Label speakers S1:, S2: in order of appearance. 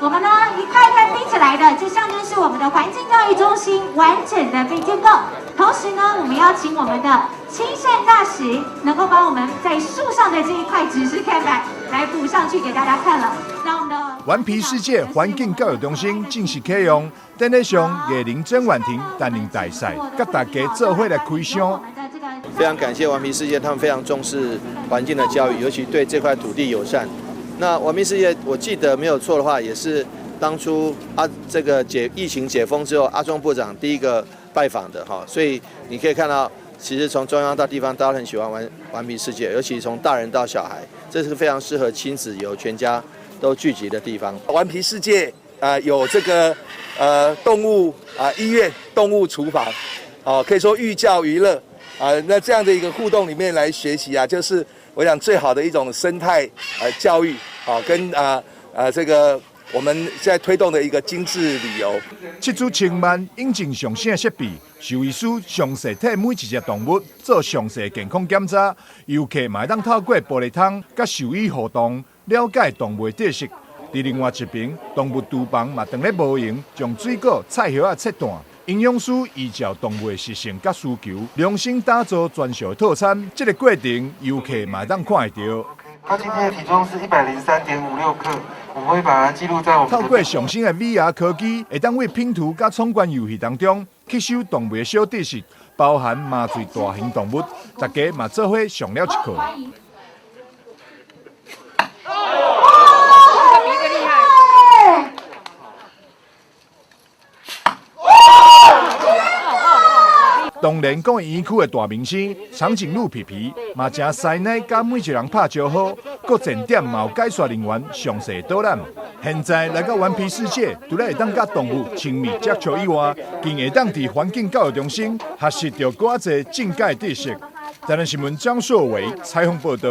S1: 我们呢一块一块拼起来的，这象征是我们的环境教育中心完整的被建构。同时呢，我们邀请我们的亲善大使，能够把我们在树上的这一块指示看板来补上去给大家看了。那我们的
S2: 顽皮世界环境教育中心正式启用，等日上叶林曾婉婷担任大使，跟大家做伙来开箱。
S3: 非常感谢顽皮世界，他们非常重视环境的教育，尤其对这块土地友善。那顽皮世界，我记得没有错的话，也是当初这个疫情解封之后，阿中部长第一个拜访的哈，所以你可以看到，其实从中央到地方，大家很喜欢顽皮世界，尤其从大人到小孩，这是非常适合亲子游全家都聚集的地方。
S4: 顽皮世界有这个动物医院、动物厨房，可以说寓教于乐那这样的一个互动里面来学习就是我想最好的一种生态教育跟这个我们现在推动的一个精致旅游。
S2: 7组千万引进上新的设备，兽医师详细替每一只动物做详细健康检查，游客嘛当透过玻璃窗甲兽医互动，了解动物的特色。伫另外一边，动物厨房嘛当咧无闲，将水果、菜叶切断。营养师依照动物的习性甲需求，量身打造专属的套餐。这个过程，游客嘛当看得到。
S5: 它今天的体重是103.56克，我们会把它记录在我们。
S2: 透过上新的 VR 科技，会当为拼图甲闯关游戏当中吸收动物的小知识，包含麻醉大型动物，大家嘛做伙上了一课。当然，讲园区的大明星长颈鹿皮皮，嘛正犀利，甲每一人拍招呼，各站点嘛有解说人员详细导览。现在来到顽皮世界，除了会当甲动物亲密接触以外，更会当伫环境教育中心学习到寡济境界知识。台南新闻张硕伟采访报道。